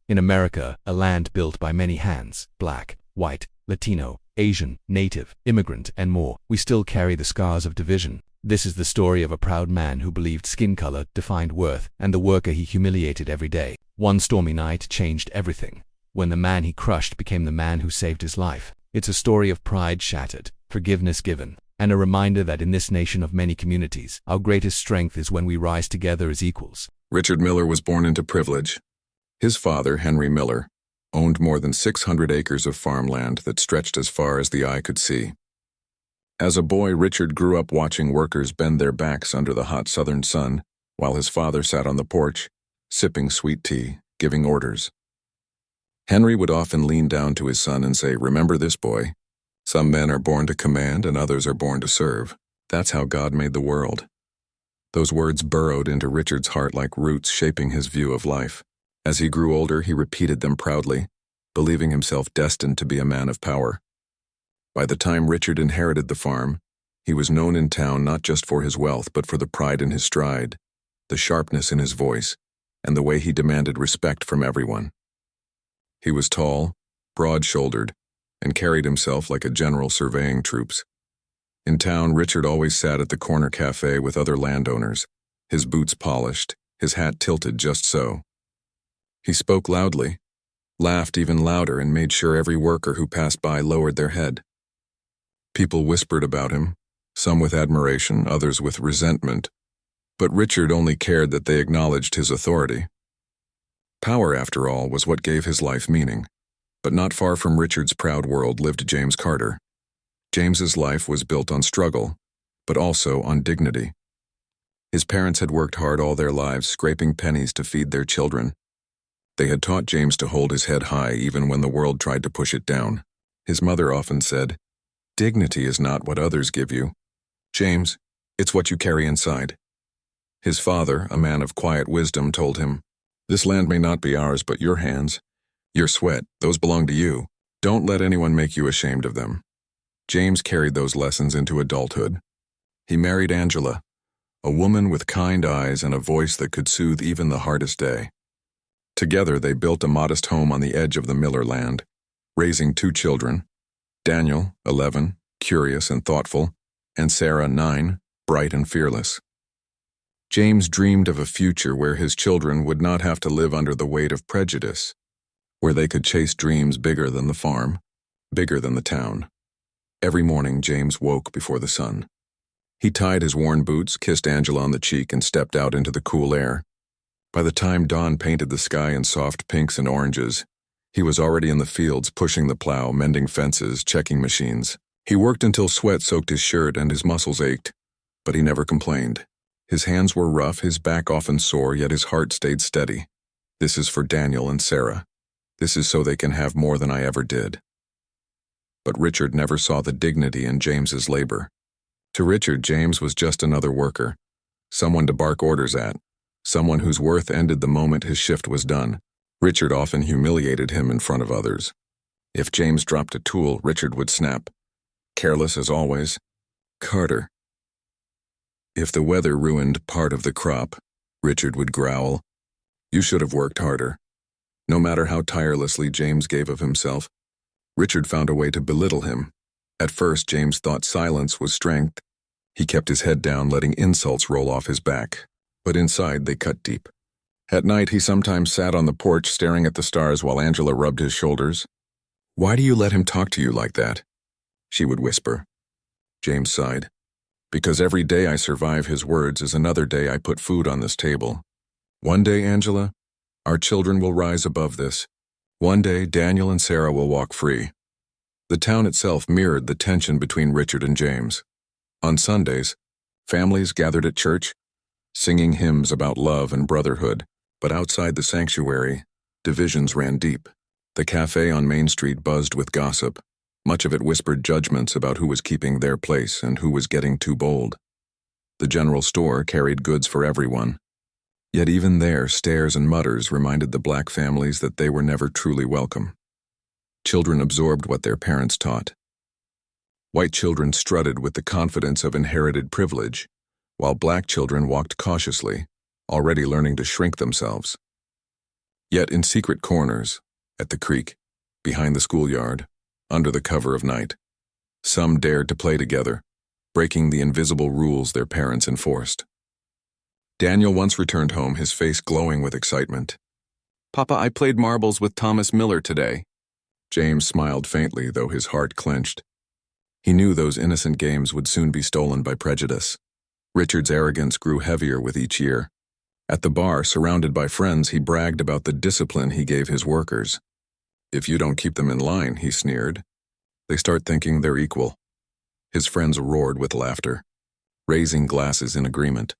In America, a land built by many hands, black, white, Latino, Asian, native, immigrant, and more, we still carry the scars of division. This is the story of a proud man who believed skin color defined worth, and the worker he humiliated every day. One stormy night changed everything, when the man he crushed became the man who saved his life. It's a story of pride shattered, forgiveness given, and a reminder that in this nation of many communities, our greatest strength is when we rise together as equals. Richard Miller was born into privilege. His father, Henry Miller, owned more than 600 acres of farmland that stretched as far as the eye could see. As a boy, Richard grew up watching workers bend their backs under the hot southern sun, while his father sat on the porch, sipping sweet tea, giving orders. Henry would often lean down to his son and say, "Remember this, boy. Some men are born to command and others are born to serve. That's how God made the world." Those words burrowed into Richard's heart like roots, shaping his view of life. As he grew older, he repeated them proudly, believing himself destined to be a man of power. By the time Richard inherited the farm, he was known in town not just for his wealth but for the pride in his stride, the sharpness in his voice, and the way he demanded respect from everyone. He was tall, broad-shouldered, and carried himself like a general surveying troops. In town, Richard always sat at the corner cafe with other landowners, his boots polished, his hat tilted just so. He spoke loudly, laughed even louder, and made sure every worker who passed by lowered their head. People whispered about him, some with admiration, others with resentment, but Richard only cared that they acknowledged his authority. Power, after all, was what gave his life meaning. But not far from Richard's proud world lived James Carter. James's life was built on struggle, but also on dignity. His parents had worked hard all their lives, scraping pennies to feed their children. They had taught James to hold his head high even when the world tried to push it down. His mother often said, "Dignity is not what others give you, James, it's what you carry inside." His father, a man of quiet wisdom, told him, "This land may not be ours, but your hands, your sweat, those belong to you. Don't let anyone make you ashamed of them." James carried those lessons into adulthood. He married Angela, a woman with kind eyes and a voice that could soothe even the hardest day. Together, they built a modest home on the edge of the Miller land, raising 2 children, Daniel, 11, curious and thoughtful, and Sarah, 9, bright and fearless. James dreamed of a future where his children would not have to live under the weight of prejudice, where they could chase dreams bigger than the farm, bigger than the town. Every morning, James woke before the sun. He tied his worn boots, kissed Angela on the cheek, and stepped out into the cool air. By the time dawn painted the sky in soft pinks and oranges, he was already in the fields, pushing the plow, mending fences, checking machines. He worked until sweat soaked his shirt and his muscles ached, but he never complained. His hands were rough, his back often sore, yet his heart stayed steady. "This is for Daniel and Sarah. This is so they can have more than I ever did." But Richard never saw the dignity in James's labor. To Richard, James was just another worker, someone to bark orders at, someone whose worth ended the moment his shift was done. Richard often humiliated him in front of others. If James dropped a tool, Richard would snap, careless as always, "Carter." If the weather ruined part of the crop, Richard would growl, "You should have worked harder." No matter how tirelessly James gave of himself, Richard found a way to belittle him. At first, James thought silence was strength. He kept his head down, letting insults roll off his back. But inside, they cut deep. At night, he sometimes sat on the porch staring at the stars while Angela rubbed his shoulders. "Why do you let him talk to you like that?" she would whisper. James sighed. "Because every day I survive his words is another day I put food on this table. One day, Angela, our children will rise above this. One day, Daniel and Sarah will walk free." The town itself mirrored the tension between Richard and James. On Sundays, families gathered at church, singing hymns about love and brotherhood, but outside the sanctuary, divisions ran deep. The cafe on Main Street buzzed with gossip, much of it whispered judgments about who was keeping their place and who was getting too bold. The general store carried goods for everyone. Yet even there, stares and mutters reminded the black families that they were never truly welcome. Children absorbed what their parents taught. White children strutted with the confidence of inherited privilege, while black children walked cautiously, already learning to shrink themselves. Yet in secret corners, at the creek, behind the schoolyard, under the cover of night, some dared to play together, breaking the invisible rules their parents enforced. Daniel once returned home, his face glowing with excitement. "Papa, I played marbles with Thomas Miller today." James smiled faintly, though his heart clenched. He knew those innocent games would soon be stolen by prejudice. Richard's arrogance grew heavier with each year. At the bar, surrounded by friends, he bragged about the discipline he gave his workers. "If you don't keep them in line," he sneered, "they start thinking they're equal." His friends roared with laughter, raising glasses in agreement.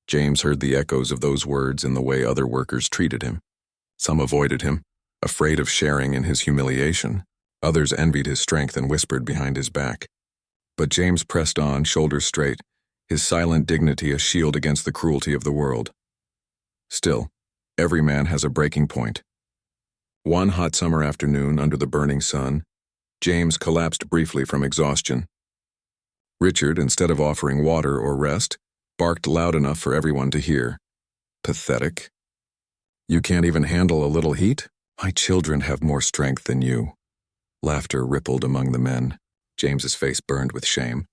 James heard the echoes of those words in the way other workers treated him. Some avoided him, afraid of sharing in his humiliation. Others envied his strength and whispered behind his back. But James pressed on, shoulders straight, his silent dignity a shield against the cruelty of the world. Still, every man has a breaking point. One hot summer afternoon, under the burning sun, James collapsed briefly from exhaustion. Richard, instead of offering water or rest, barked loud enough for everyone to hear. "Pathetic. You can't even handle a little heat? My children have more strength than you." Laughter rippled among the men. James's face burned with shame.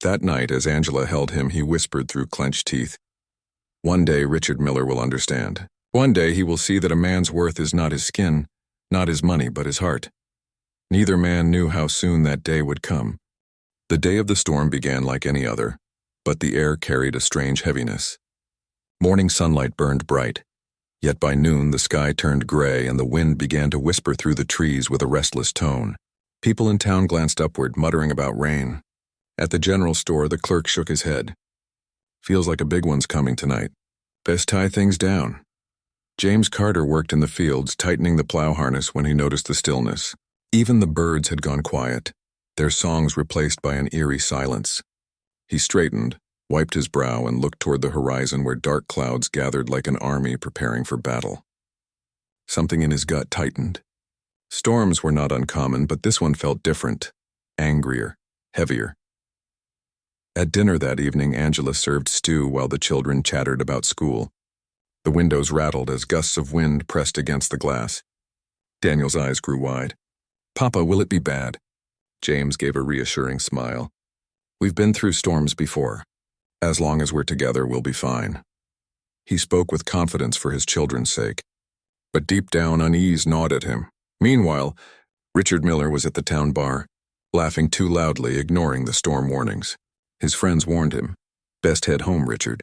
That night, as Angela held him, he whispered through clenched teeth, "One day Richard Miller will understand. One day he will see that a man's worth is not his skin, not his money, but his heart." Neither man knew how soon that day would come. The day of the storm began like any other, but the air carried a strange heaviness. Morning sunlight burned bright, yet by noon the sky turned gray and the wind began to whisper through the trees with a restless tone. People in town glanced upward, muttering about rain. At the general store, the clerk shook his head. "Feels like a big one's coming tonight. Best tie things down." James Carter worked in the fields, tightening the plow harness when he noticed the stillness. Even the birds had gone quiet, their songs replaced by an eerie silence. He straightened, wiped his brow, and looked toward the horizon where dark clouds gathered like an army preparing for battle. Something in his gut tightened. Storms were not uncommon, but this one felt different, angrier, heavier. At dinner that evening, Angela served stew while the children chattered about school. The windows rattled as gusts of wind pressed against the glass. Daniel's eyes grew wide. "Papa, will it be bad?" James gave a reassuring smile. "We've been through storms before. As long as we're together, we'll be fine." He spoke with confidence for his children's sake. But deep down, unease gnawed at him. Meanwhile, Richard Miller was at the town bar, laughing too loudly, ignoring the storm warnings. His friends warned him, "Best head home, Richard.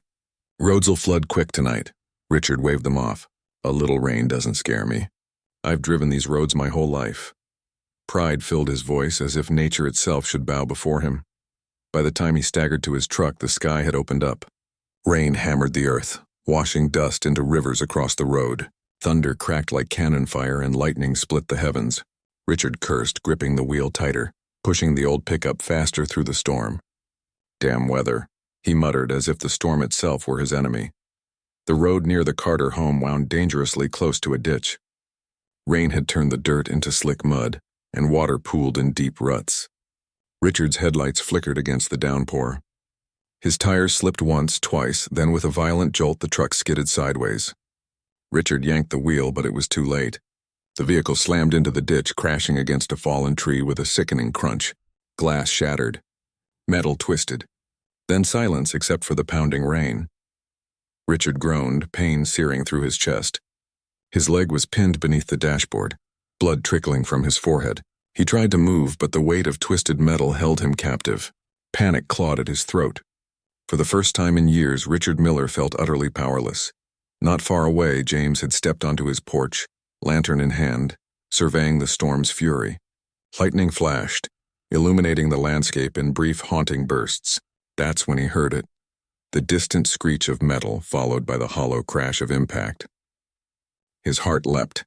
Roads'll flood quick tonight." Richard waved them off. "A little rain doesn't scare me. I've driven these roads my whole life." Pride filled his voice, as if nature itself should bow before him. By the time he staggered to his truck, the sky had opened up. Rain hammered the earth, washing dust into rivers across the road. Thunder cracked like cannon fire and lightning split the heavens. Richard cursed, gripping the wheel tighter, pushing the old pickup faster through the storm. "Damn weather," he muttered, as if the storm itself were his enemy. The road near the Carter home wound dangerously close to a ditch. Rain had turned the dirt into slick mud, and water pooled in deep ruts. Richard's headlights flickered against the downpour. His tires slipped once, twice, then with a violent jolt the truck skidded sideways. Richard yanked the wheel, but it was too late. The vehicle slammed into the ditch, crashing against a fallen tree with a sickening crunch. Glass shattered. Metal twisted. Then silence except for the pounding rain. Richard groaned, pain searing through his chest. His leg was pinned beneath the dashboard, blood trickling from his forehead. He tried to move, but the weight of twisted metal held him captive. Panic clawed at his throat. For the first time in years, Richard Miller felt utterly powerless. Not far away, James had stepped onto his porch, lantern in hand, surveying the storm's fury. Lightning flashed, illuminating the landscape in brief, haunting bursts. That's when he heard it. The distant screech of metal, followed by the hollow crash of impact. His heart leapt.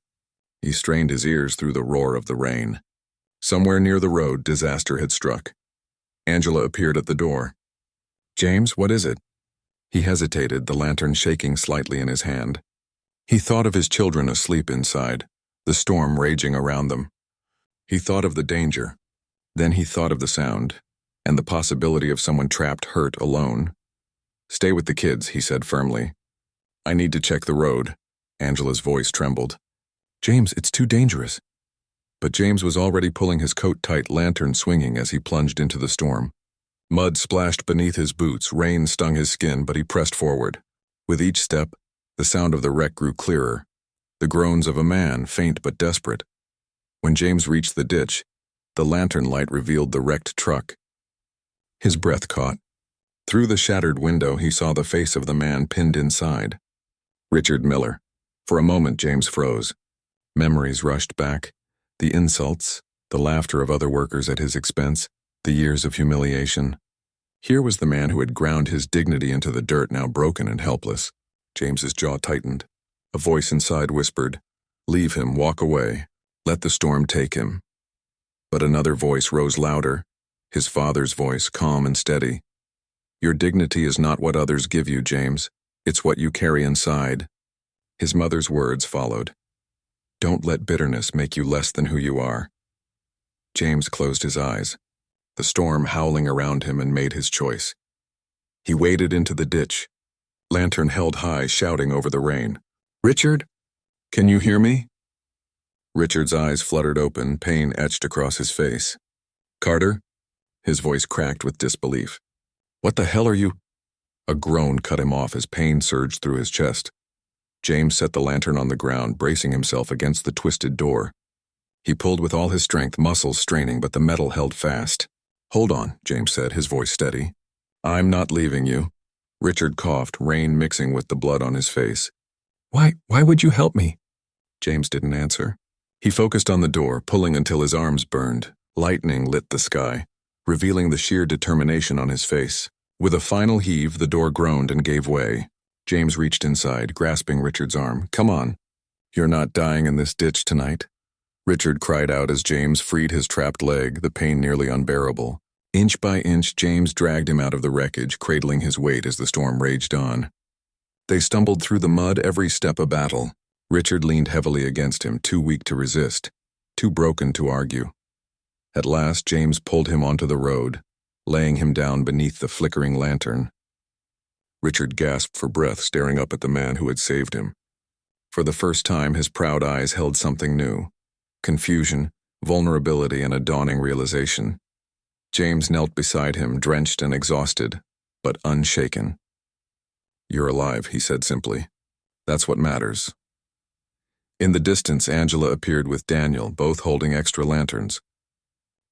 He strained his ears through the roar of the rain. Somewhere near the road, disaster had struck. Angela appeared at the door. "James, what is it?" He hesitated, the lantern shaking slightly in his hand. He thought of his children asleep inside, the storm raging around them. He thought of the danger. Then he thought of the sound, and the possibility of someone trapped, hurt, alone. "Stay with the kids," he said firmly. "I need to check the road." Angela's voice trembled. "James, it's too dangerous." But James was already pulling his coat tight, lantern swinging as he plunged into the storm. Mud splashed beneath his boots, rain stung his skin, but he pressed forward. With each step, the sound of the wreck grew clearer, the groans of a man, faint but desperate. When James reached the ditch, the lantern light revealed the wrecked truck. His breath caught. Through the shattered window, he saw the face of the man pinned inside. Richard Miller. For a moment, James froze. Memories rushed back. The insults, the laughter of other workers at his expense, the years of humiliation. Here was the man who had ground his dignity into the dirt, now broken and helpless. James's jaw tightened. A voice inside whispered, "Leave him, walk away. Let the storm take him." But another voice rose louder, his father's voice, calm and steady. "Your dignity is not what others give you, James. It's what you carry inside." His mother's words followed. "Don't let bitterness make you less than who you are." James closed his eyes, the storm howling around him, and made his choice. He waded into the ditch, lantern held high, shouting over the rain, "Richard, can you hear me?" Richard's eyes fluttered open, pain etched across his face. "Carter?" His voice cracked with disbelief. "What the hell are you?" A groan cut him off as pain surged through his chest. James set the lantern on the ground, bracing himself against the twisted door. He pulled with all his strength, muscles straining, but the metal held fast. "Hold on," James said, his voice steady. "I'm not leaving you." Richard coughed, rain mixing with the blood on his face. Why would you help me?" James didn't answer. He focused on the door, pulling until his arms burned. Lightning lit the sky, revealing the sheer determination on his face. With a final heave, the door groaned and gave way. James reached inside, grasping Richard's arm. "Come on. You're not dying in this ditch tonight." Richard cried out as James freed his trapped leg, the pain nearly unbearable. Inch by inch, James dragged him out of the wreckage, cradling his weight as the storm raged on. They stumbled through the mud, every step a battle. Richard leaned heavily against him, too weak to resist, too broken to argue. At last, James pulled him onto the road, laying him down beneath the flickering lantern. Richard gasped for breath, staring up at the man who had saved him. For the first time, his proud eyes held something new. Confusion, vulnerability, and a dawning realization. James knelt beside him, drenched and exhausted, but unshaken. "You're alive," he said simply. "That's what matters." In the distance, Angela appeared with Daniel, both holding extra lanterns.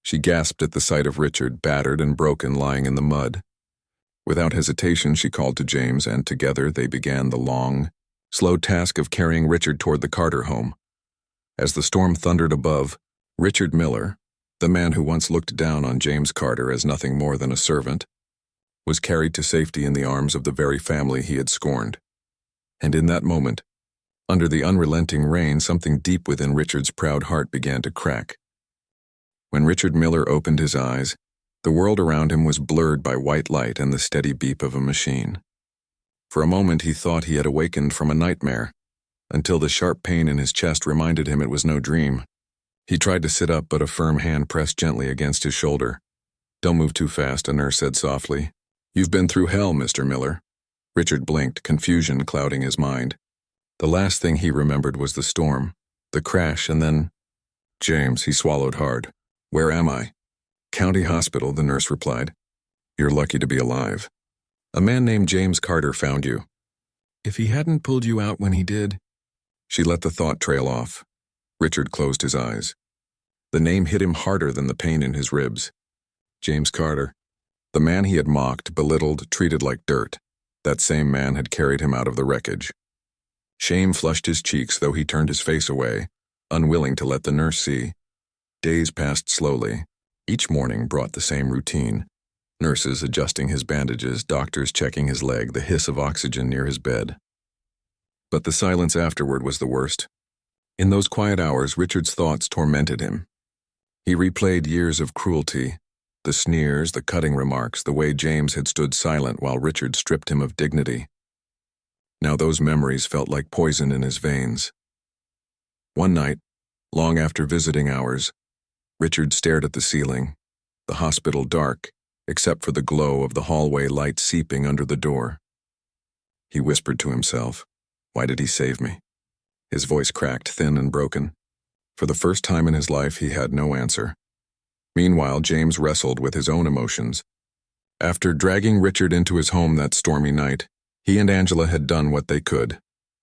She gasped at the sight of Richard, battered and broken, lying in the mud. Without hesitation, she called to James, and together they began the long, slow task of carrying Richard toward the Carter home. As the storm thundered above, Richard Miller, the man who once looked down on James Carter as nothing more than a servant, was carried to safety in the arms of the very family he had scorned. And in that moment, under the unrelenting rain, something deep within Richard's proud heart began to crack. When Richard Miller opened his eyes, the world around him was blurred by white light and the steady beep of a machine. For a moment he thought he had awakened from a nightmare, until the sharp pain in his chest reminded him it was no dream. He tried to sit up, but a firm hand pressed gently against his shoulder. "Don't move too fast," a nurse said softly. "You've been through hell, Mr. Miller." Richard blinked, confusion clouding his mind. The last thing he remembered was the storm, the crash, and then... "James," he swallowed hard. "Where am I?" "County Hospital," the nurse replied. "You're lucky to be alive. A man named James Carter found you." "If he hadn't pulled you out when he did..." She let the thought trail off. Richard closed his eyes. The name hit him harder than the pain in his ribs. James Carter. The man he had mocked, belittled, treated like dirt. That same man had carried him out of the wreckage. Shame flushed his cheeks, though he turned his face away, unwilling to let the nurse see. Days passed slowly. Each morning brought the same routine. Nurses adjusting his bandages, doctors checking his leg, the hiss of oxygen near his bed. But the silence afterward was the worst. In those quiet hours, Richard's thoughts tormented him. He replayed years of cruelty, the sneers, the cutting remarks, the way James had stood silent while Richard stripped him of dignity. Now those memories felt like poison in his veins. One night, long after visiting hours, Richard stared at the ceiling, the hospital dark, except for the glow of the hallway light seeping under the door. He whispered to himself, "Why did he save me? His voice cracked, thin and broken. For the first time in his life, he had no answer. Meanwhile, James wrestled with his own emotions. After dragging Richard into his home that stormy night, he and Angela had done what they could,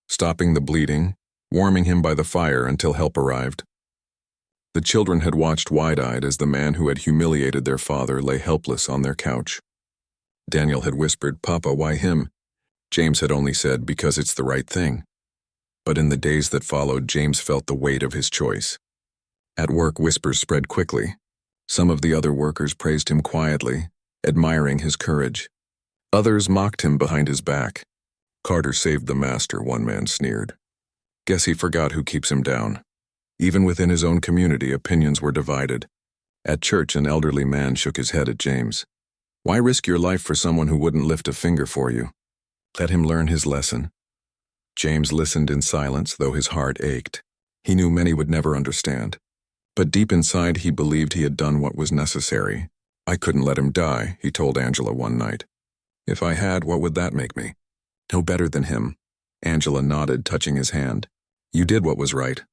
stopping the bleeding, warming him by the fire until help arrived. The children had watched wide-eyed as the man who had humiliated their father lay helpless on their couch. Daniel had whispered, "Papa, why him?" James had only said, "Because it's the right thing." But in the days that followed, James felt the weight of his choice. At work, whispers spread quickly. Some of the other workers praised him quietly, admiring his courage. Others mocked him behind his back. "Carter saved the master," one man sneered. "Guess he forgot who keeps him down." Even within his own community, opinions were divided. At church, an elderly man shook his head at James. "Why risk your life for someone who wouldn't lift a finger for you? Let him learn his lesson." James listened in silence, though his heart ached. He knew many would never understand. But deep inside, he believed he had done what was necessary. "I couldn't let him die," he told Angela one night. "If I had, what would that make me?" "No better than him." Angela nodded, touching his hand. "You did what was right.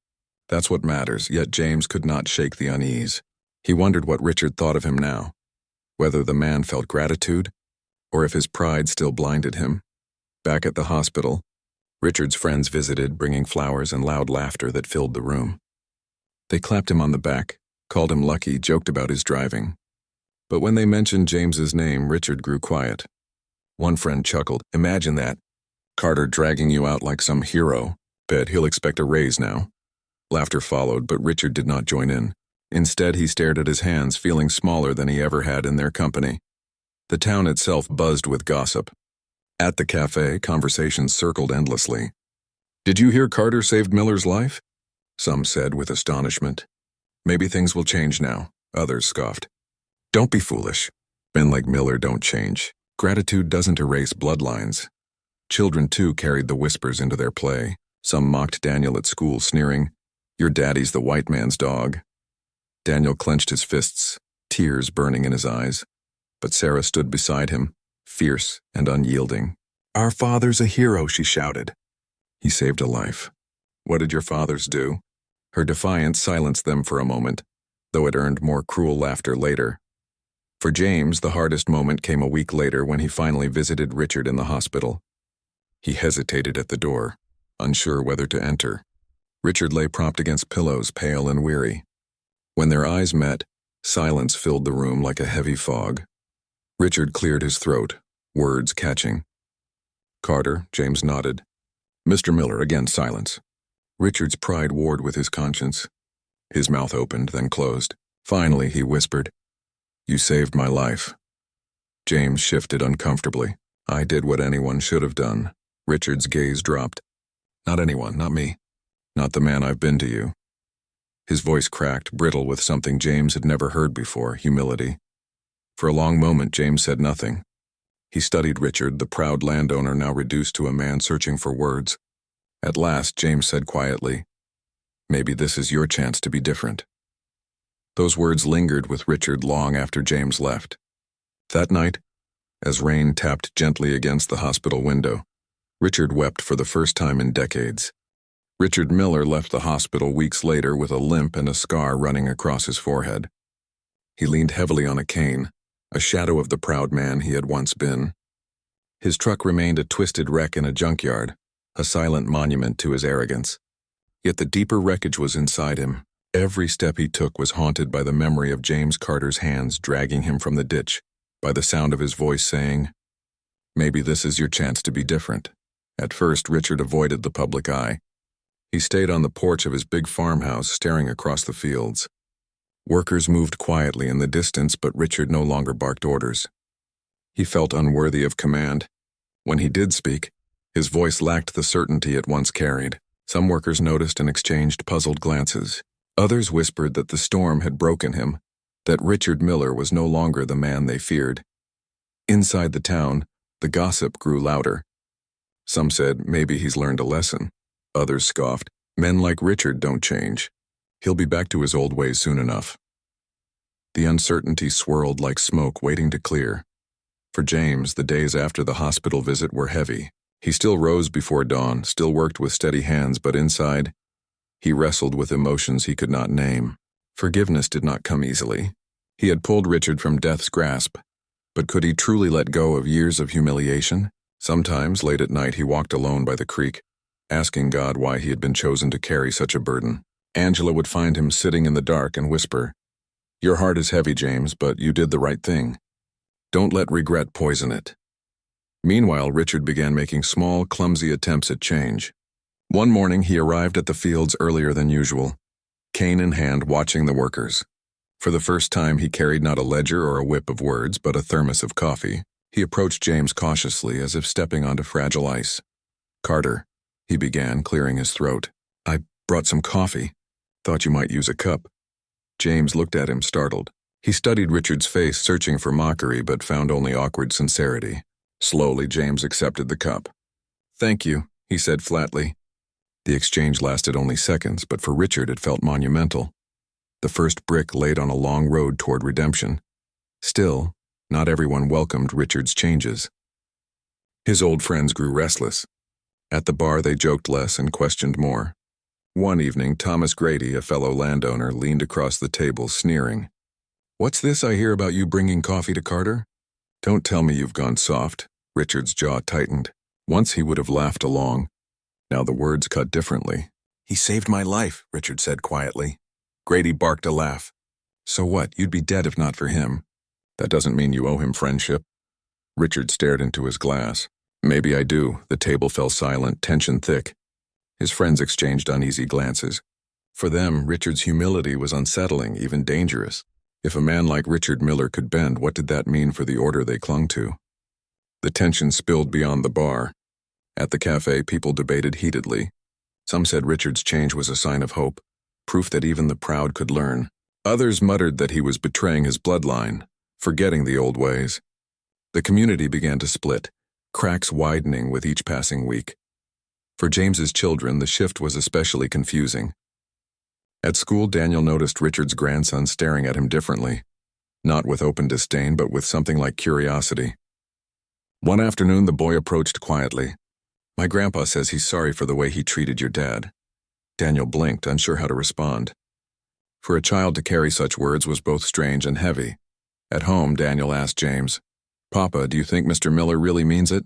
That's what matters." Yet James could not shake the unease. He wondered what Richard thought of him now, whether the man felt gratitude, or if his pride still blinded him. Back at the hospital, Richard's friends visited, bringing flowers and loud laughter that filled the room. They clapped him on the back, called him lucky, joked about his driving. But when they mentioned James's name, Richard grew quiet. One friend chuckled, "Imagine that. Carter dragging you out like some hero. Bet he'll expect a raise now." Laughter followed, but Richard did not join in. Instead, he stared at his hands, feeling smaller than he ever had in their company. The town itself buzzed with gossip. At the cafe, conversations circled endlessly. "Did you hear Carter saved Miller's life?" Some said with astonishment. "Maybe things will change now," others scoffed. "Don't be foolish. Men like Miller don't change. Gratitude doesn't erase bloodlines." Children, too, carried the whispers into their play. Some mocked Daniel at school, sneering, "Your daddy's the white man's dog." Daniel clenched his fists, tears burning in his eyes. But Sarah stood beside him, fierce and unyielding. "Our father's a hero," she shouted. "He saved a life." "What did your fathers do?" Her defiance silenced them for a moment, though it earned more cruel laughter later. For James, the hardest moment came a week later when he finally visited Richard in the hospital. He hesitated at the door, unsure whether to enter. Richard lay propped against pillows, pale and weary. When their eyes met, silence filled the room like a heavy fog. Richard cleared his throat, words catching. "Carter," James nodded. "Mr. Miller," again silence. Richard's pride warred with his conscience. His mouth opened, then closed. Finally, he whispered, "You saved my life." James shifted uncomfortably. "I did what anyone should have done." Richard's gaze dropped. "Not anyone, not me. Not the man I've been to you." His voice cracked, brittle with something James had never heard before, humility. For a long moment, James said nothing. He studied Richard, the proud landowner now reduced to a man searching for words. At last, James said quietly, "Maybe this is your chance to be different." Those words lingered with Richard long after James left. That night, as rain tapped gently against the hospital window, Richard wept for the first time in decades. Richard Miller left the hospital weeks later with a limp and a scar running across his forehead. He leaned heavily on a cane, a shadow of the proud man he had once been. His truck remained a twisted wreck in a junkyard, a silent monument to his arrogance. Yet the deeper wreckage was inside him. Every step he took was haunted by the memory of James Carter's hands dragging him from the ditch, by the sound of his voice saying, "Maybe this is your chance to be different." At first, Richard avoided the public eye. He stayed on the porch of his big farmhouse, staring across the fields. Workers moved quietly in the distance, but Richard no longer barked orders. He felt unworthy of command. When he did speak, his voice lacked the certainty it once carried. Some workers noticed and exchanged puzzled glances. Others whispered that the storm had broken him, that Richard Miller was no longer the man they feared. Inside the town, the gossip grew louder. Some said, "Maybe he's learned a lesson." Others scoffed, "Men like Richard don't change. He'll be back to his old ways soon enough." The uncertainty swirled like smoke waiting to clear. For James, the days after the hospital visit were heavy. He still rose before dawn, still worked with steady hands, but inside, he wrestled with emotions he could not name. Forgiveness did not come easily. He had pulled Richard from death's grasp, but could he truly let go of years of humiliation? Sometimes, late at night, he walked alone by the creek, asking God why he had been chosen to carry such a burden. Angela would find him sitting in the dark and whisper, "Your heart is heavy, James, but you did the right thing. Don't let regret poison it." Meanwhile, Richard began making small, clumsy attempts at change. One morning, he arrived at the fields earlier than usual, cane in hand, watching the workers. For the first time, he carried not a ledger or a whip of words, but a thermos of coffee. He approached James cautiously, as if stepping onto fragile ice. "Carter," he began, clearing his throat. "I brought some coffee. Thought you might use a cup." James looked at him, startled. He studied Richard's face, searching for mockery, but found only awkward sincerity. Slowly, James accepted the cup. "Thank you," he said flatly. The exchange lasted only seconds, but for Richard it felt monumental. The first brick laid on a long road toward redemption. Still, not everyone welcomed Richard's changes. His old friends grew restless. At the bar, they joked less and questioned more. One evening, Thomas Grady, a fellow landowner, leaned across the table, sneering. "What's this I hear about you bringing coffee to Carter?" "Don't tell me you've gone soft." Richard's jaw tightened. Once he would have laughed along. Now the words cut differently. "He saved my life," Richard said quietly. Grady barked a laugh. "So what? You'd be dead if not for him. That doesn't mean you owe him friendship." Richard stared into his glass. "Maybe I do." The table fell silent, tension thick. His friends exchanged uneasy glances. For them, Richard's humility was unsettling, even dangerous. If a man like Richard Miller could bend, what did that mean for the order they clung to? The tension spilled beyond the bar. At the cafe, people debated heatedly. Some said Richard's change was a sign of hope, proof that even the proud could learn. Others muttered that he was betraying his bloodline, forgetting the old ways. The community began to split, cracks widening with each passing week. For James's children, the shift was especially confusing. At school, Daniel noticed Richard's grandson staring at him differently, not with open disdain, but with something like curiosity. One afternoon, the boy approached quietly. "My grandpa says he's sorry for the way he treated your dad." Daniel blinked, unsure how to respond. For a child to carry such words was both strange and heavy. At home, Daniel asked James, "Papa, do you think Mr. Miller really means it?"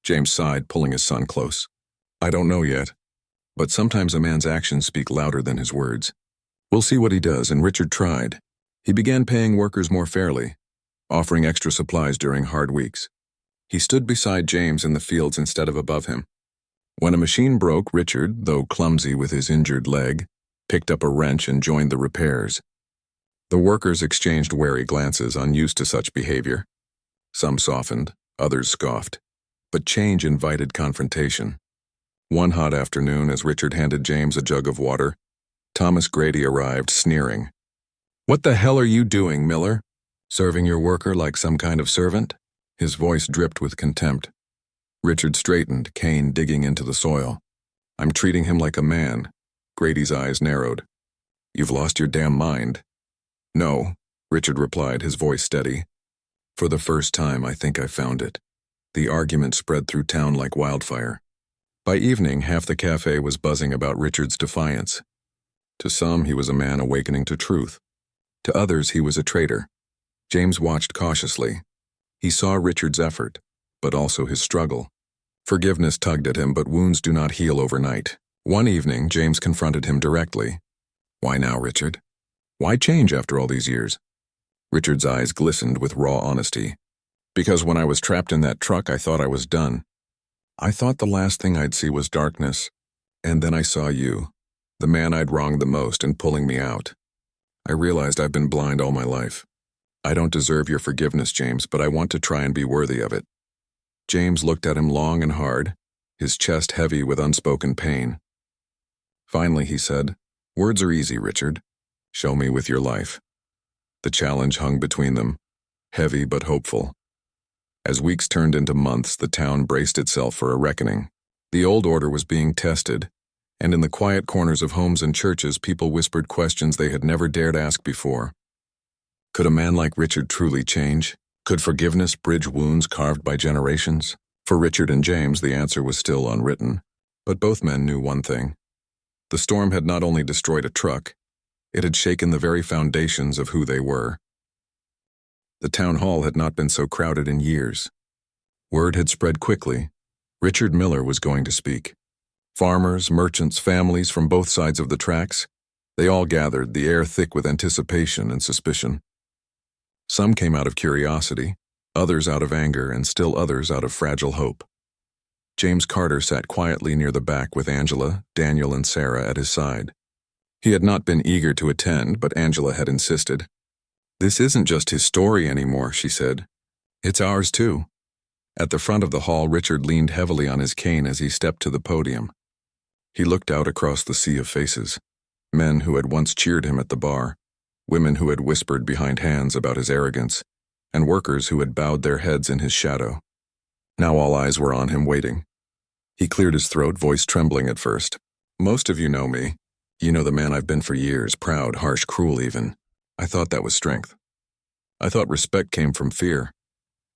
James sighed, pulling his son close. "I don't know yet, but sometimes a man's actions speak louder than his words. We'll see what he does," and Richard tried. He began paying workers more fairly, offering extra supplies during hard weeks. He stood beside James in the fields instead of above him. When a machine broke, Richard, though clumsy with his injured leg, picked up a wrench and joined the repairs. The workers exchanged wary glances, unused to such behavior. Some softened, others scoffed. But change invited confrontation. One hot afternoon, as Richard handed James a jug of water, Thomas Grady arrived, sneering. "What the hell are you doing, Miller? Serving your worker like some kind of servant?" His voice dripped with contempt. Richard straightened, cane digging into the soil. "I'm treating him like a man." Grady's eyes narrowed. "You've lost your damn mind." "No," Richard replied, his voice steady. "For the first time, I think I found it." The argument spread through town like wildfire. By evening, half the cafe was buzzing about Richard's defiance. To some, he was a man awakening to truth. To others, he was a traitor. James watched cautiously. He saw Richard's effort, but also his struggle. Forgiveness tugged at him, but wounds do not heal overnight. One evening, James confronted him directly. "Why now, Richard? Why change after all these years?" Richard's eyes glistened with raw honesty. "Because when I was trapped in that truck, I thought I was done. I thought the last thing I'd see was darkness. And then I saw you, the man I'd wronged the most, and pulling me out. I realized I've been blind all my life. I don't deserve your forgiveness, James, but I want to try and be worthy of it." James looked at him long and hard, his chest heavy with unspoken pain. Finally, he said, "Words are easy, Richard. Show me with your life." The challenge hung between them, heavy but hopeful. As weeks turned into months, the town braced itself for a reckoning. The old order was being tested, and in the quiet corners of homes and churches, people whispered questions they had never dared ask before. Could a man like Richard truly change? Could forgiveness bridge wounds carved by generations? For Richard and James, the answer was still unwritten, but both men knew one thing. The storm had not only destroyed a truck, it had shaken the very foundations of who they were. The town hall had not been so crowded in years. Word had spread quickly. Richard Miller was going to speak. Farmers, merchants, families from both sides of the tracks, they all gathered, the air thick with anticipation and suspicion. Some came out of curiosity, others out of anger, and still others out of fragile hope. James Carter sat quietly near the back with Angela, Daniel, and Sarah at his side. He had not been eager to attend, but Angela had insisted. "This isn't just his story anymore," she said. "It's ours too." At the front of the hall, Richard leaned heavily on his cane as he stepped to the podium. He looked out across the sea of faces. Men who had once cheered him at the bar, women who had whispered behind hands about his arrogance, and workers who had bowed their heads in his shadow. Now all eyes were on him, waiting. He cleared his throat, voice trembling at first. "Most of you know me. You know the man I've been for years, proud, harsh, cruel even. I thought that was strength. I thought respect came from fear."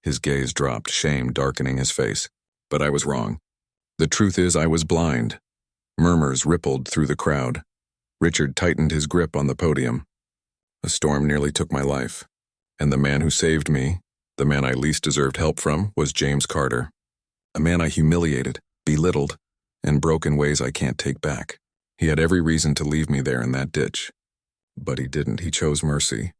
His gaze dropped, shame darkening his face. "But I was wrong. The truth is I was blind." Murmurs rippled through the crowd. Richard tightened his grip on the podium. "A storm nearly took my life. And the man who saved me, the man I least deserved help from, was James Carter. A man I humiliated, belittled, and broke in ways I can't take back. He had every reason to leave me there in that ditch. But he didn't. He chose mercy.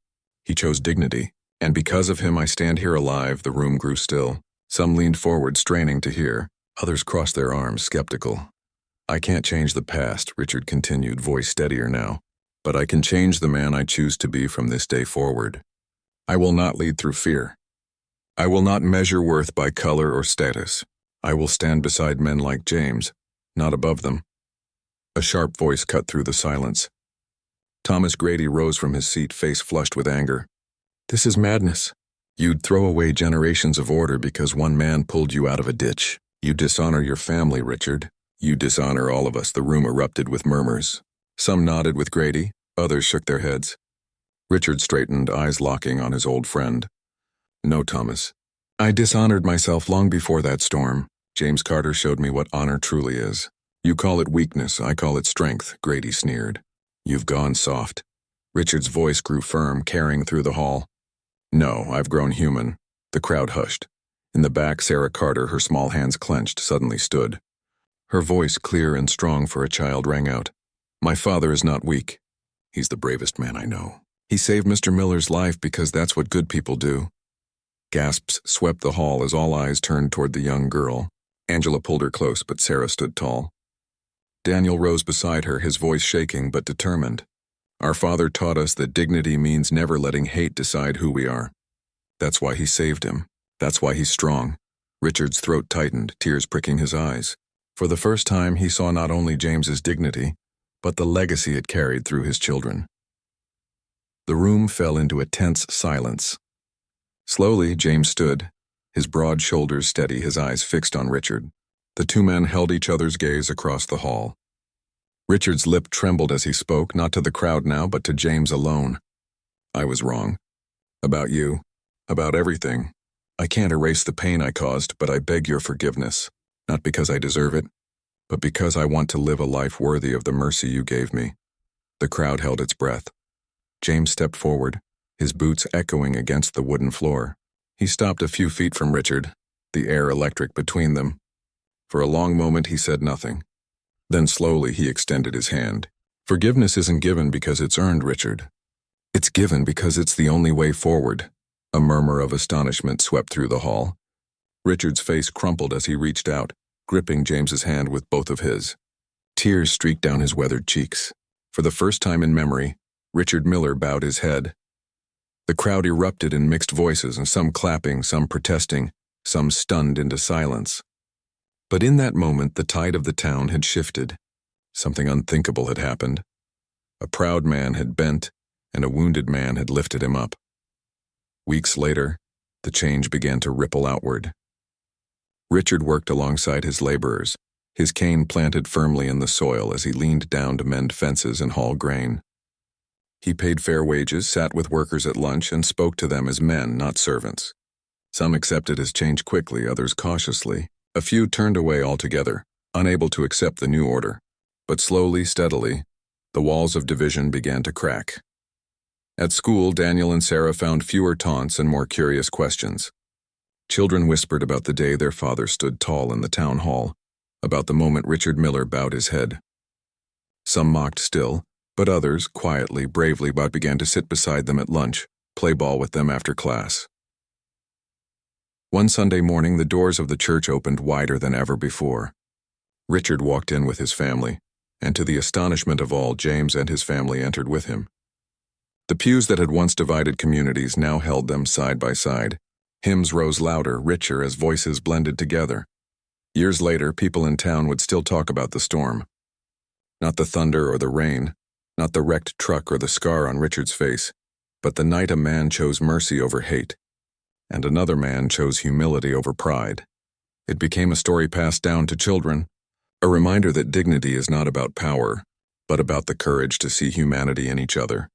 He chose dignity. And because of him, I stand here alive." The room grew still. Some leaned forward, straining to hear. Others crossed their arms, skeptical. "I can't change the past," Richard continued, voice steadier now. "But I can change the man I choose to be from this day forward. I will not lead through fear. I will not measure worth by color or status. I will stand beside men like James, not above them." A sharp voice cut through the silence. Thomas Grady rose from his seat, face flushed with anger. "This is madness. You'd throw away generations of order because one man pulled you out of a ditch. You dishonor your family, Richard. You dishonor all of us." The room erupted with murmurs. Some nodded with Grady, others shook their heads. Richard straightened, eyes locking on his old friend. "No, Thomas. I dishonored myself long before that storm. James Carter showed me what honor truly is. You call it weakness, I call it strength," Grady sneered. "You've gone soft." Richard's voice grew firm, carrying through the hall. "No, I've grown human." The crowd hushed. In the back, Sarah Carter, her small hands clenched, suddenly stood. Her voice, clear and strong for a child, rang out. "My father is not weak. He's the bravest man I know. He saved Mr. Miller's life because that's what good people do." Gasps swept the hall as all eyes turned toward the young girl. Angela pulled her close, but Sarah stood tall. Daniel rose beside her, his voice shaking but determined. "Our father taught us that dignity means never letting hate decide who we are. That's why he saved him. That's why he's strong." Richard's throat tightened, tears pricking his eyes. For the first time, he saw not only James's dignity, but the legacy it carried through his children. The room fell into a tense silence. Slowly, James stood, his broad shoulders steady, his eyes fixed on Richard. The two men held each other's gaze across the hall. Richard's lip trembled as he spoke, not to the crowd now, but to James alone. "I was wrong. About you. About everything. I can't erase the pain I caused, but I beg your forgiveness. Not because I deserve it, but because I want to live a life worthy of the mercy you gave me." The crowd held its breath. James stepped forward, his boots echoing against the wooden floor. He stopped a few feet from Richard, the air electric between them. For a long moment he said nothing. Then slowly he extended his hand. "Forgiveness isn't given because it's earned, Richard. It's given because it's the only way forward." A murmur of astonishment swept through the hall. Richard's face crumpled as he reached out, gripping James's hand with both of his. Tears streaked down his weathered cheeks. For the first time in memory, Richard Miller bowed his head. The crowd erupted in mixed voices, and some clapping, some protesting, some stunned into silence. But in that moment, the tide of the town had shifted. Something unthinkable had happened. A proud man had bent, and a wounded man had lifted him up. Weeks later, the change began to ripple outward. Richard worked alongside his laborers, his cane planted firmly in the soil as he leaned down to mend fences and haul grain. He paid fair wages, sat with workers at lunch, and spoke to them as men, not servants. Some accepted his change quickly, others cautiously, A few turned away altogether, unable to accept the new order. But slowly, steadily, the walls of division began to crack. At school, Daniel and Sarah found fewer taunts and more curious questions. Children whispered about the day their father stood tall in the town hall, about the moment Richard Miller bowed his head. Some mocked still, but others, quietly, bravely, began to sit beside them at lunch, play ball with them after class. One Sunday morning, the doors of the church opened wider than ever before. Richard walked in with his family, and to the astonishment of all, James and his family entered with him. The pews that had once divided communities now held them side by side. Hymns rose louder, richer, as voices blended together. Years later, people in town would still talk about the storm. Not the thunder or the rain, not the wrecked truck or the scar on Richard's face, but the night a man chose mercy over hate, and another man chose humility over pride. It became a story passed down to children, a reminder that dignity is not about power, but about the courage to see humanity in each other.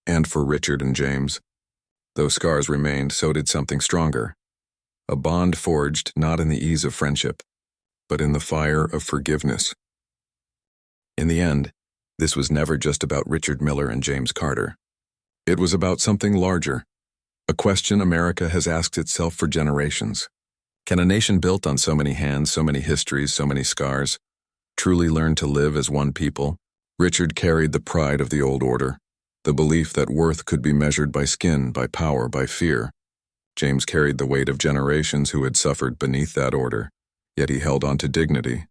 And for Richard and James, though scars remained, so did something stronger. A bond forged not in the ease of friendship, but in the fire of forgiveness. In the end, this was never just about Richard Miller and James Carter. It was about something larger, a question America has asked itself for generations. Can a nation built on so many hands, so many histories, so many scars, truly learn to live as one people? Richard carried the pride of the old order, the belief that worth could be measured by skin, by power, by fear. James carried the weight of generations who had suffered beneath that order, yet he held on to dignity,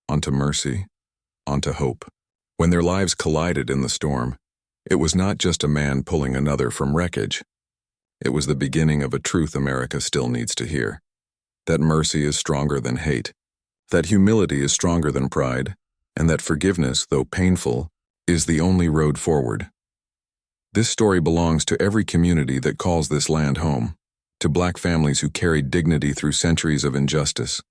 onto mercy, onto hope. When their lives collided in the storm, it was not just a man pulling another from wreckage. It was the beginning of a truth America still needs to hear. That mercy is stronger than hate, that humility is stronger than pride, and that forgiveness, though painful, is the only road forward. This story belongs to every community that calls this land home, to black families who carried dignity through centuries of injustice,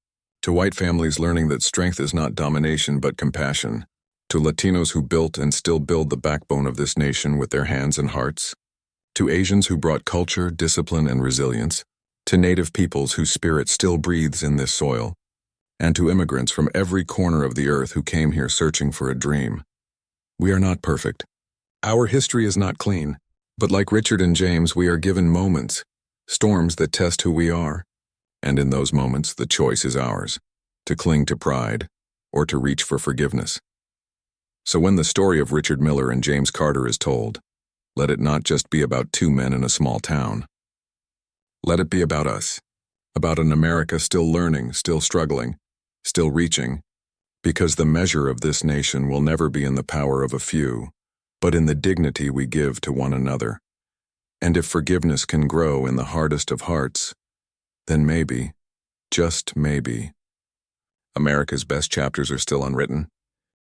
to white families learning that strength is not domination but compassion, to Latinos who built and still build the backbone of this nation with their hands and hearts, to Asians who brought culture, discipline, and resilience, to Native peoples whose spirit still breathes in this soil, and to immigrants from every corner of the earth who came here searching for a dream. We are not perfect. Our history is not clean, but like Richard and James, we are given moments, storms that test who we are. And in those moments, the choice is ours, to cling to pride or to reach for forgiveness. So when the story of Richard Miller and James Carter is told, let it not just be about two men in a small town. Let it be about us, about an America still learning, still struggling, still reaching, because the measure of this nation will never be in the power of a few, but in the dignity we give to one another. And if forgiveness can grow in the hardest of hearts, then maybe, just maybe, America's best chapters are still unwritten.